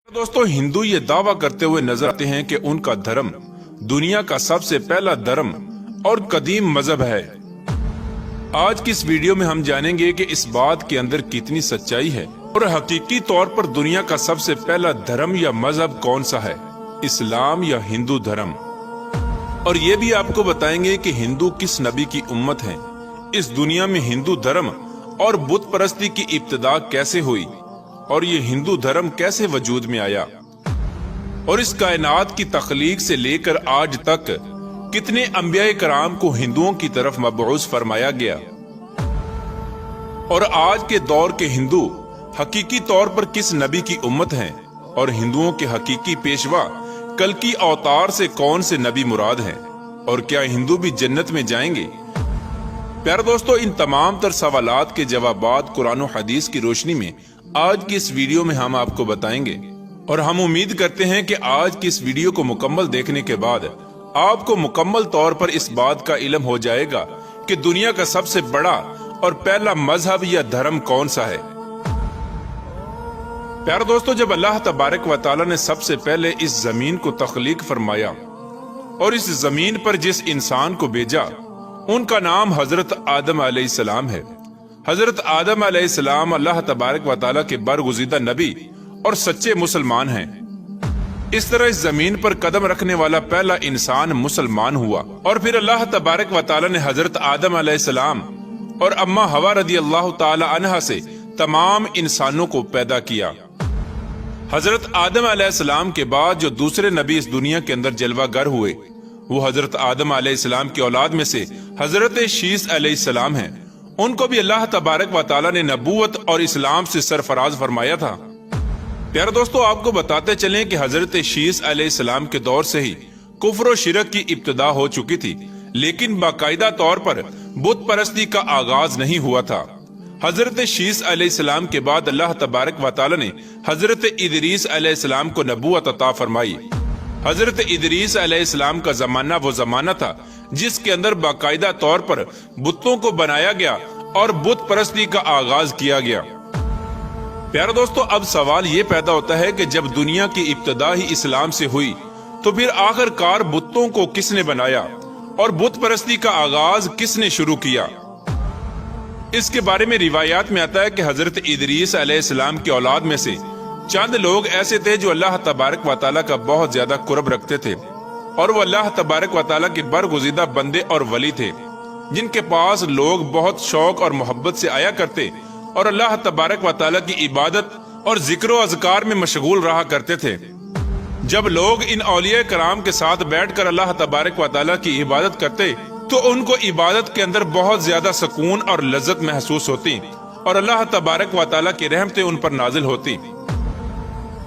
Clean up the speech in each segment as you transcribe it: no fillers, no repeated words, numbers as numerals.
दोस्तों, हिंदू ये दावा करते हुए नजर आते हैं कि उनका धर्म दुनिया का सबसे पहला धर्म और कदीम मजहब है। आज की इस वीडियो में हम जानेंगे कि इस बात के अंदर कितनी सच्चाई है और हकीकी तौर पर दुनिया का सबसे पहला धर्म या मजहब कौन सा है, इस्लाम या हिंदू धर्म। और ये भी आपको बताएंगे कि हिंदू किस नबी की उम्मत है, इस दुनिया में हिंदू धर्म और बुत परस्ती की इब्तिदा कैसे हुई और ये हिंदू धर्म कैसे वजूद में आया, और इस कायनात की तख्लीक से लेकर आज तक कितने अंबिया कराम को हिंदुओं की तरफ मबऊस फरमाया गया, और आज के दौर के हिंदू हकीकी तौर पर किस नबी की उम्मत हैं, और हिंदुओं के हकीकी पेशवा कल की अवतार से कौन से नबी मुराद हैं, और क्या हिंदू भी जन्नत में जाएंगे। प्यारे दोस्तों, इन तमाम तर सवालात के जवाबात कुरान और हदीस की रोशनी में आज की इस वीडियो में हम आपको बताएंगे, और हम उम्मीद करते हैं कि आज की इस वीडियो को मुकम्मल देखने के बाद आपको मुकम्मल तौर पर इस बात का इल्म हो जाएगा कि दुनिया का सबसे बड़ा और पहला मजहब या धर्म कौन सा है। प्यारे दोस्तों, जब अल्लाह तबारक व तआला ने सबसे पहले इस जमीन को तख्लीक फरमाया और इस जमीन पर जिस इंसान को भेजा उनका नाम हजरत आदम अलैहिस्सलाम है। हजरत आदम अलैहिस्सलाम अल्लाह तबारक व तआला के बरगुज़ीदा नबी और सच्चे मुसलमान हैं। इस तरह इस जमीन पर कदम रखने वाला पहला इंसान मुसलमान हुआ, और फिर अल्लाह तबारक व तआला ने हजरत आदम अलैहिस्सलाम और अम्मा हवा रदी अल्लाह तआला अन्हा से तमाम इंसानों को पैदा किया। हजरत आदम अलैहिस्सलाम के बाद जो दूसरे नबी इस दुनिया के अंदर जलवागर हुए वो हजरत आदम अलैहिस्सलाम की औलाद में से हजरत शीस अलैहिस्सलाम हैं। उनको भी अल्लाह तबारक व तआला ने नबूवत और इस्लाम से सरफराज फरमाया था। प्यारे दोस्तों, आपको बताते चलें कि हजरत शीस अलैहिस्सलाम के दौर से ही कुफ्र और शिरक की इब्तिदा हो चुकी थी, लेकिन बाकायदा तौर पर बुत परस्ती का आगाज नहीं हुआ था। हजरत शीस अलैहिस्सलाम के बाद अल्लाह तबारक व तआला ने हजरत इदरीस अलैहिस्सलाम को नबूवत अता फरमाई। हजरत इदरीस अलैहिस्सलाम का जमाना वो जमाना था जिसके अंदर बाकायदा तौर पर बुतों को बनाया गया और बुत परस्ती का आगाज किया गया। प्यारे दोस्तों, अब सवाल ये पैदा होता है कि जब दुनिया की इब्तिदा ही इस्लाम से हुई तो फिर आखिरकार बुतों को किसने बनाया और बुत परस्ती का आगाज किसने शुरू किया। इसके बारे में रिवायात में आता है कि हजरत इदरीस अलैहिस्सलाम की औलाद में से चंद लोग ऐसे थे जो अल्लाह तबारक व तआला का बहुत ज्यादा कुर्ब रखते थे, और वो अल्लाह तबारक व तआला के बरगुज़ीदा बंदे और वली थे, जिनके पास लोग बहुत शौक और मोहब्बत से आया करते और अल्लाह तबारक व तआला की इबादत और जिक्र व अज़कार में मशगूल रहा करते थे। जब लोग इन औलिया कराम के साथ बैठकर अल्लाह तबारक व तआला की इबादत करते तो उनको इबादत के अंदर बहुत ज्यादा सुकून और लज्जत महसूस होती, और अल्लाह तबारक व तआला की रहमतें उन पर नाजिल होती।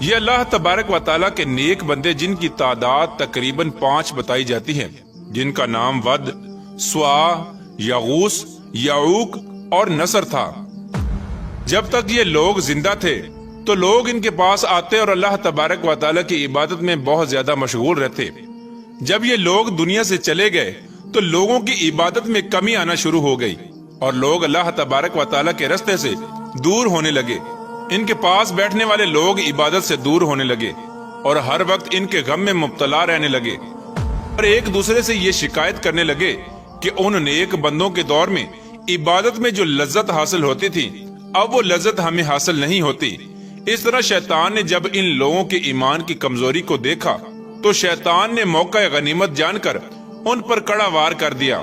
ये अल्लाह तबारक व तआला के नेक बंदे, जिनकी तादाद तकरीबन 5 बताई जाती है, जिनका नाम वद, स्वा, यगूस, याऊक और नसर था। जब तक ये लोग जिंदा थे तो लोग इनके पास आते और अल्लाह तबारक व तआला की इबादत में बहुत ज्यादा मशगूल रहते। जब ये लोग दुनिया से चले गए तो लोगों की इबादत में कमी आना शुरू हो गई और लोग अल्लाह तबारक व तआला के रास्ते से दूर होने लगे। इनके पास बैठने वाले लोग इबादत से दूर होने लगे और हर वक्त इनके गम में मुब्तला रहने लगे, और एक दूसरे से ये शिकायत करने लगे कि उन नेक बंदों के दौर में इबादत में जो लज्जत हासिल होती थी अब वो लज्जत हमें हासिल नहीं होती। इस तरह शैतान ने जब इन लोगों के ईमान की कमजोरी को देखा तो शैतान ने मौका गनीमत जानकर उन पर कड़ा वार कर दिया।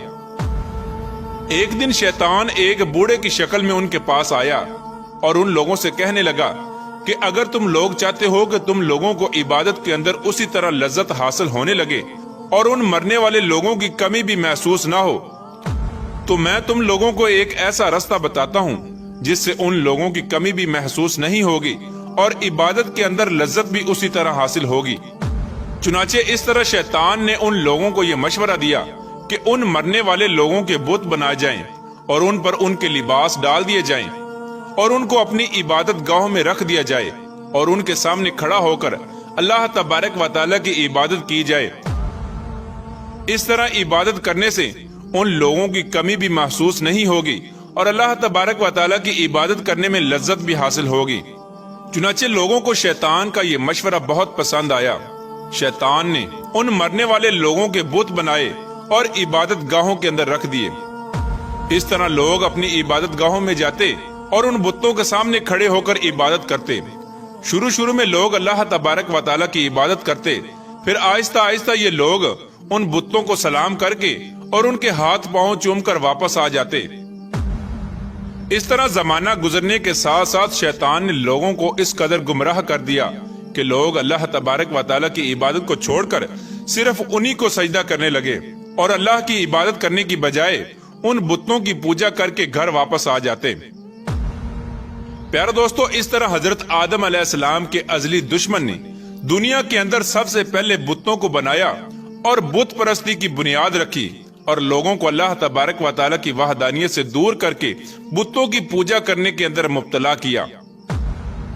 एक दिन शैतान एक बूढ़े की शक्ल में उनके पास आया और उन लोगों से कहने लगा कि अगर तुम लोग चाहते हो कि तुम लोगों को इबादत के अंदर उसी तरह लज्जत हासिल होने लगे और उन मरने वाले लोगों की कमी भी महसूस ना हो, तो मैं तुम लोगों को एक ऐसा रास्ता बताता हूँ जिससे उन लोगों की कमी भी महसूस नहीं होगी और इबादत के अंदर लज्जत भी उसी तरह हासिल होगी। चुनाचे इस तरह शैतान ने उन लोगों को यह मशवरा दिया कि उन मरने वाले लोगों के बुत बनाए जाएं और उन पर उनके लिबास डाल दिए जाएं और उनको अपनी इबादत गाहों में रख दिया जाए और उनके सामने खड़ा होकर अल्लाह तबारक व तआला की इबादत की जाए। इस तरह इबादत करने से उन लोगों की कमी भी महसूस नहीं होगी और अल्लाह तबारक व तआला की इबादत करने में लज्जत भी हासिल होगी। चुनाचे लोगों को शैतान का ये मशवरा बहुत पसंद आया। शैतान ने उन मरने वाले लोगों के बुत बनाए और इबादत गाहों के अंदर रख दिए। इस तरह लोग अपनी इबादत गाहों में जाते और उन बुतों के सामने खड़े होकर इबादत करते। शुरू में लोग अल्लाह तबारक व तआला की इबादत करते, फिर आहिस्ता आहिस्ता ये लोग उन बुतों को सलाम करके और उनके हाथ पांव चूमकर वापस आ जाते। इस तरह जमाना गुजरने के साथ साथ शैतान ने लोगों को इस कदर गुमराह कर दिया कि लोग अल्लाह तबारक व तआला की इबादत को छोड़कर सिर्फ उन्हीं को सजदा करने लगे और अल्लाह की इबादत करने की बजाय उन बुतों की पूजा करके घर वापस आ जाते। प्यारे दोस्तों, इस तरह हजरत आदम अलैहिस्सलाम के अजली दुश्मन ने दुनिया के अंदर सबसे पहले बुतों को बनाया और बुत परस्ती की बुनियाद रखी और लोगों को अल्लाह तबारक व तआला की वहदानियत से दूर करके बुतों की पूजा करने के अंदर मुब्तला किया।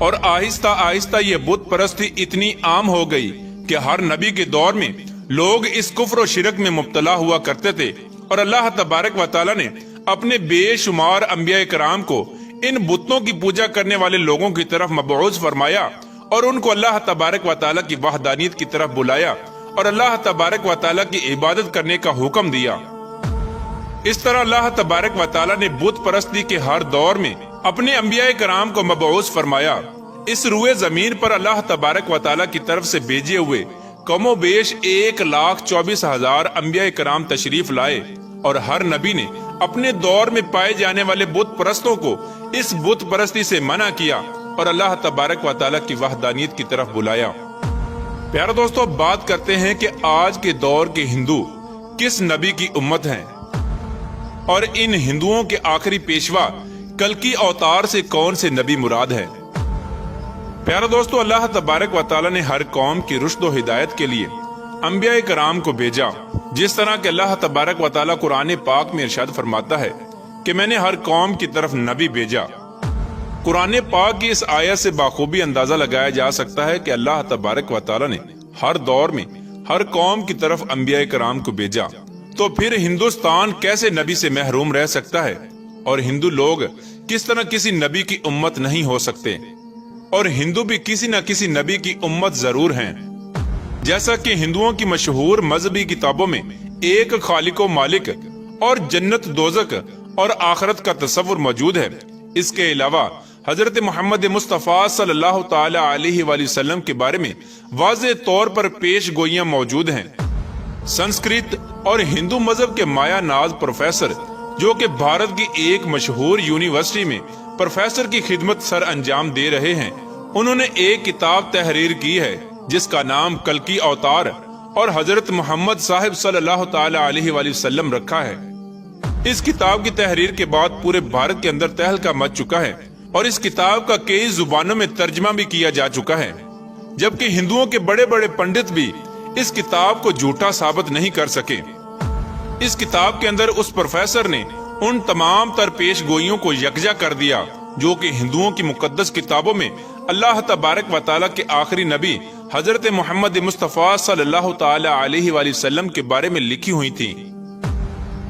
और आहिस्ता आहिस्ता ये बुत परस्ती इतनी आम हो गई कि हर नबी के दौर में लोग इस कुफ्र और शिरक में मुब्तला हुआ करते थे और अल्लाह तबारक व तआला ने अपने बेशुमार अंबिया कराम को इन बुतों की पूजा करने वाले लोगों की तरफ मबऊस फरमाया और उनको अल्लाह तबारक व तआला की वहदानियत की तरफ बुलाया और अल्लाह तबारक व तआला की इबादत करने का हुक्म दिया। इस तरह अल्लाह तबारक व तआला ने बुत परस्ती के हर दौर में अपने अंबिया कराम को मबऊस फरमाया। इस रुए जमीन पर अल्लाह तबारक व तआला की तरफ से भेजे हुए कमोबेश 1,24,000 अंबिया कराम तशरीफ लाए और हर नबी ने अपने दौर में पाए जाने वाले बुत परस्तों को इस बुत परस्ती से मना किया और अल्लाह तबारक व तआला की वहदानियत की तरफ बुलाया। प्यारे दोस्तों, बात करते हैं कि आज के दौर के हिंदू किस नबी की उम्मत हैं और इन हिंदुओं के आखिरी पेशवा कल्कि अवतार से कौन से नबी मुराद है। प्यारे दोस्तों, अल्लाह तबारक व तआला ने हर कौम की रुश्द व हिदायत के लिए अंबिया कराम को भेजा। जिस तरह के अल्लाह तबारक व तआला कुरान पाक में इरशाद फरमाता है कि मैंने हर कौम की तरफ नबी भेजा। कुरान पाक की इस आयत से बाखूबी अंदाजा लगाया जा सकता है कि अल्लाह तबारक व तआला ने हर दौर में हर कौम की तरफ अंबिया कराम को भेजा। तो फिर हिंदुस्तान कैसे नबी से महरूम रह सकता है और हिंदू लोग किस तरह किसी नबी की उम्मत नहीं हो सकते। और हिंदू भी किसी न किसी नबी की उम्मत जरूर हैं। जैसा कि हिंदुओं की मशहूर मजहबी किताबों में एक खालिको मालिक और जन्नत दोजक और आखिरत का तस्वुर मौजूद है। इसके अलावा हजरत मोहम्मद मुस्तफ़ा सल्लल्लाहु ताला अलैहि वसल्लम के बारे में वाज़े तौर पर पेश गोइयां मौजूद हैं। संस्कृत और हिंदू मजहब के माया नाज प्रोफेसर, जो कि भारत की एक मशहूर यूनिवर्सिटी में प्रोफेसर की खिदमत सर अंजाम दे रहे हैं, उन्होंने एक किताब तहरीर की है जिसका नाम कल्कि अवतार और हजरत मोहम्मद साहिब सल्लल्लाहु ताला अलैहि वसल्लम रखा है। इस किताब की तहरीर के बाद पूरे भारत के अंदर तहलका मच चुका है और इस किताब का कई जुबानों में तर्जमा भी किया जा चुका है, जबकि हिंदुओं के बड़े बड़े पंडित भी इस किताब को झूठा साबित नहीं कर सके। इस किताब के अंदर उस प्रोफेसर ने उन तमाम तर पेश गोइयों को यकजा कर दिया जो कि हिंदुओं की मुकद्दस किताबों में अल्लाह तबारक व तआला के आखिरी नबी हजरत मोहम्मद मुस्तफ़ा सल्लल्लाहु ताला अलैहि वसल्लम के बारे में लिखी हुई थी।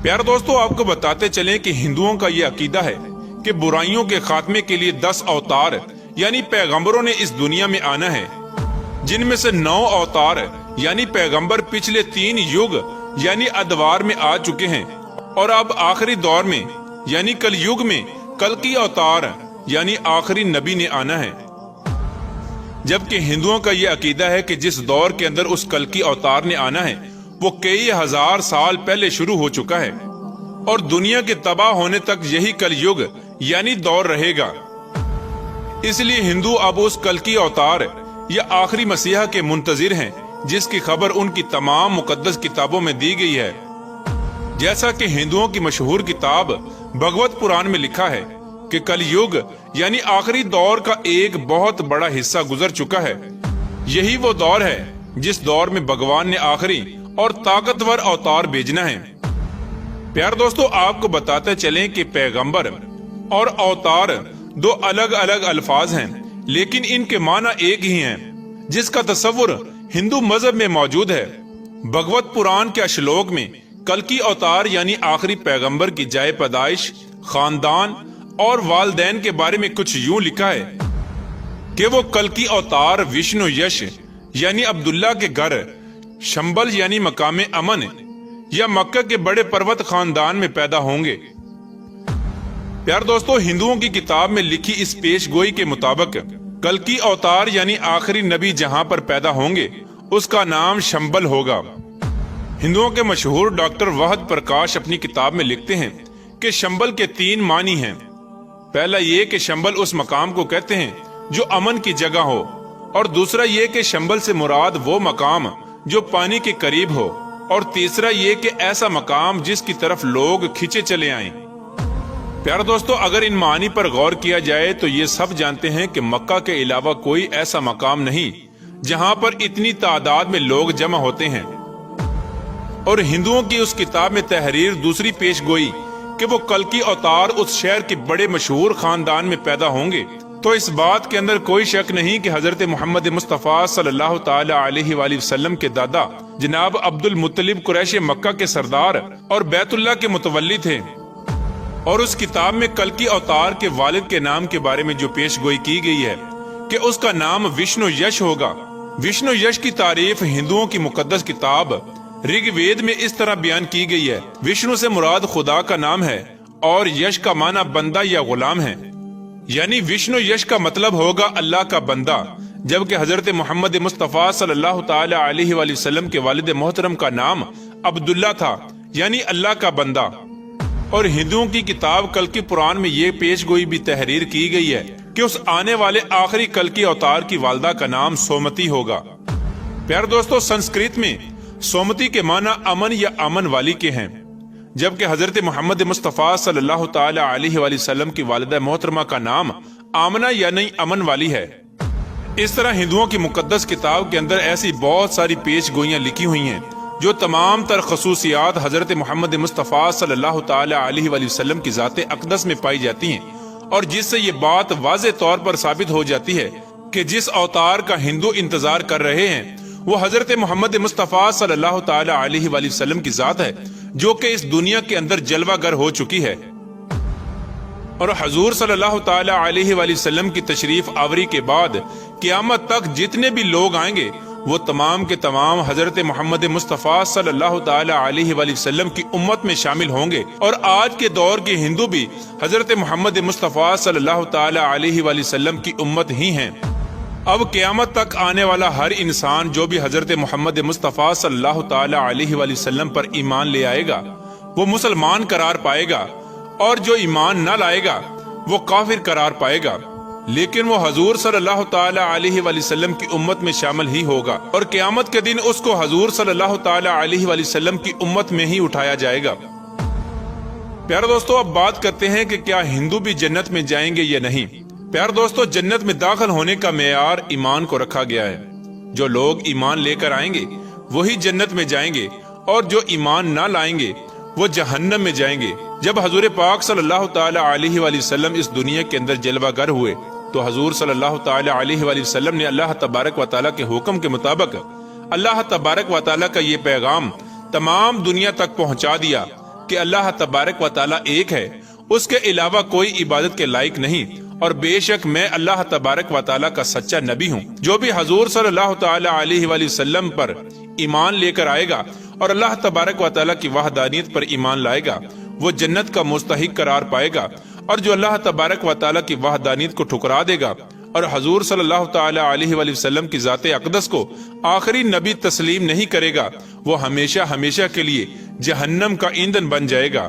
प्यारे दोस्तों, आपको बताते चलें कि हिंदुओं का ये अकीदा है कि बुराइयों के खात्मे के लिए 10 अवतार यानी पैगंबरों ने इस दुनिया में आना है, जिनमें से 9 अवतार यानी पैगंबर पिछले 3 युग यानी अदवार में आ चुके हैं और अब आखिरी दौर में यानी कल युग में कल्कि अवतार यानी आखिरी नबी ने आना है। जबकि हिंदुओं का यह अकीदा है कि जिस दौर के अंदर उस कल्कि अवतार ने आना है वो कई हजार साल पहले शुरू हो चुका है और दुनिया के तबाह होने तक यही कल युग यानी दौर रहेगा। इसलिए हिंदू अब उस कल्कि अवतार या आखिरी मसीहा के मुंतजिर हैं, जिसकी खबर उनकी तमाम मुकद्दस किताबों में दी गई है। जैसा कि हिंदुओं की मशहूर किताब भगवत पुराण में लिखा है कि कल युग यानी आखिरी दौर का एक बहुत बड़ा हिस्सा गुजर चुका है। यही वो दौर है जिस दौर में भगवान ने आखिरी और ताकतवर अवतार भेजना है। प्यार दोस्तों, आपको बताते चलें कि पैगंबर और अवतार 2 अलग अलग अल्फाज हैं, लेकिन इनके माना एक ही हैं, जिसका तस्वुर हिंदू मजहब में मौजूद है। भगवत पुराण के श्लोक में कल्कि अवतार यानी आखिरी पैगंबर की जाए पैदाइश, खानदान और वालदैन के बारे में कुछ यूं लिखा है کہ وہ کلکی اوتار وشنو یش یعنی عبداللہ کے گھر شمبل یعنی مقام امن یا مکہ کے بڑے پروت خاندان میں پیدا ہوں گے۔ پیار دوستو، ہندوؤں کی کتاب میں لکھی اس پیش گوئی کے مطابق کلکی اوتار یعنی آخری نبی جہاں پر پیدا ہوں گے اس کا نام شمبل ہوگا۔ ہندوؤں کے مشہور ڈاکٹر وحد پرکاش اپنی کتاب میں لکھتے ہیں کہ شمبل کے 3 معنی ہیں۔ پہلا یہ کہ شمبل اس مقام کو کہتے ہیں جو امن کی جگہ ہو، اور دوسرا یہ کہ شمبل سے مراد وہ مقام جو پانی کے قریب ہو، اور تیسرا یہ کہ ایسا مقام جس کی طرف لوگ کھینچے چلے آئیں۔ پیارے دوستو، اگر ان معنی پر غور کیا جائے تو یہ سب جانتے ہیں کہ مکہ کے علاوہ کوئی ایسا مقام نہیں جہاں پر اتنی تعداد میں لوگ جمع ہوتے ہیں۔ اور ہندوؤں کی اس کتاب میں تحریر دوسری پیش گوئی کہ وہ کلکی اوتار اس شہر کے بڑے مشہور خاندان میں پیدا ہوں گے، تو اس بات کے اندر کوئی شک نہیں کہ حضرت محمد مصطفیٰ صلی اللہ تعالی علیہ وآلہ وسلم کے دادا جناب عبد المطلب قریش مکہ کے سردار اور بیت اللہ کے متولی تھے۔ اور اس کتاب میں کلکی اوتار کے والد کے نام کے بارے میں جو پیش گوئی کی گئی ہے کہ اس کا نام وشنو یش ہوگا۔ وشنو یش کی تعریف ہندوؤں کی مقدس کتاب رگ وید میں اس طرح بیان کی گئی ہے، وشنو سے مراد خدا کا نام ہے اور یش کا معنی بندہ یا غلام ہے، یعنی وشنو یش کا مطلب ہوگا اللہ کا بندہ، جبکہ حضرت محمد مصطفیٰ صلی اللہ تعالی علیہ وآلہ وسلم کے والد محترم کا نام عبداللہ تھا، یعنی اللہ کا بندہ۔ اور ہندوؤں کی کتاب کلکی پران میں یہ پیش گوئی بھی تحریر کی گئی ہے کہ اس آنے والے آخری کلکی اوتار کی والدہ کا نام سومتی ہوگا۔ پیار دوستو، سنسکرت میں سومتی کے معنی امن یا امن والی کے ہیں، جبکہ حضرت محمد مصطفیٰ صلی اللہ تعالی علیہ وآلہ وسلم کی والدہ محترمہ کا نام آمنہ یعنی امن والی ہے۔ اس طرح ہندوؤں کی مقدس کتاب کے اندر ایسی بہت ساری پیش گوئیاں لکھی ہوئی ہیں جو تمام تر خصوصیات حضرت محمد مصطفیٰ صلی اللہ تعالی علیہ وآلہ وسلم کی ذات اقدس میں پائی جاتی ہیں، اور جس سے یہ بات واضح طور پر ثابت ہو جاتی ہے کہ جس اوتار کا ہندو انتظار کر رہے ہیں وہ حضرت محمد مصطفیٰ صلی اللہ تعالی علیہ وآلہ وسلم کی ذات ہے، جو کہ اس دنیا کے اندر جلوہ گر ہو چکی ہے۔ اور حضور صلی اللہ تعالی علیہ وآلہ وسلم کی تشریف آوری کے بعد قیامت تک جتنے بھی لوگ آئیں گے وہ تمام کے تمام حضرت محمد مصطفیٰ صلی اللہ تعالی علیہ وآلہ وسلم کی امت میں شامل ہوں گے، اور آج کے دور کے ہندو بھی حضرت محمد مصطفیٰ صلی اللہ تعالی علیہ وآلہ وسلم کی امت ہی ہیں۔ اب قیامت تک آنے والا ہر انسان جو بھی حضرت محمد مصطفیٰ صلی اللہ تعالی علیہ وآلہ وسلم پر ایمان لے آئے گا وہ مسلمان قرار پائے گا، اور جو ایمان نہ لائے گا وہ کافر قرار پائے گا، لیکن وہ حضور صلی اللہ تعالی علیہ وآلہ وسلم کی امت میں شامل ہی ہوگا، اور قیامت کے دن اس کو حضور صلی اللہ تعالی علیہ وآلہ وسلم کی امت میں ہی اٹھایا جائے گا۔ پیارے دوستو، اب بات کرتے ہیں کہ کیا ہندو بھی جنت میں جائیں گے یا نہیں۔ پیارے دوستو، جنت میں داخل ہونے کا معیار ایمان کو رکھا گیا ہے۔ جو لوگ ایمان لے کر آئیں گے وہی جنت میں جائیں گے، اور جو ایمان نہ لائیں گے وہ جہنم میں جائیں گے۔ جب حضور پاک صلی اللہ تعالی علیہ وآلہ وسلم اس دنیا کے اندر جلوہ گر ہوئے تو حضور صلی اللہ تعالی علیہ وآلہ وسلم نے اللہ تبارک و تعالیٰ کے حکم کے مطابق اللہ تبارک و تعالیٰ کا یہ پیغام تمام دنیا تک پہنچا دیا کہ اللہ تبارک و تعالیٰ ایک ہے، اس کے علاوہ کوئی عبادت کے لائق نہیں، اور بے شک میں اللہ تبارک و تعالیٰ کا سچا نبی ہوں۔ جو بھی حضور صلی اللہ تعالی علیہ وآلہ وسلم پر ایمان لے کر آئے گا اور اللہ تبارک و تعالیٰ کی وحدانیت پر ایمان لائے گا وہ جنت کا مستحق قرار پائے گا، اور جو اللہ تبارک و تعالیٰ کی وحدانیت کو ٹھکرا دے گا اور حضور صلی اللہ تعالی علیہ وآلہ وسلم کی ذات اقدس کو آخری نبی تسلیم نہیں کرے گا وہ ہمیشہ ہمیشہ کے لیے جہنم کا ایندھن بن جائے گا۔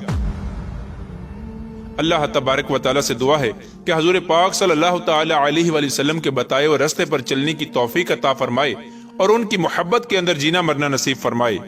اللہ تبارک و تعالیٰ سے دعا ہے کہ حضور پاک صلی اللہ تعالی علیہ وآلہ وسلم کے بتائے ہوئے راستے پر چلنے کی توفیق عطا فرمائے اور ان کی محبت کے اندر جینا مرنا نصیب فرمائے۔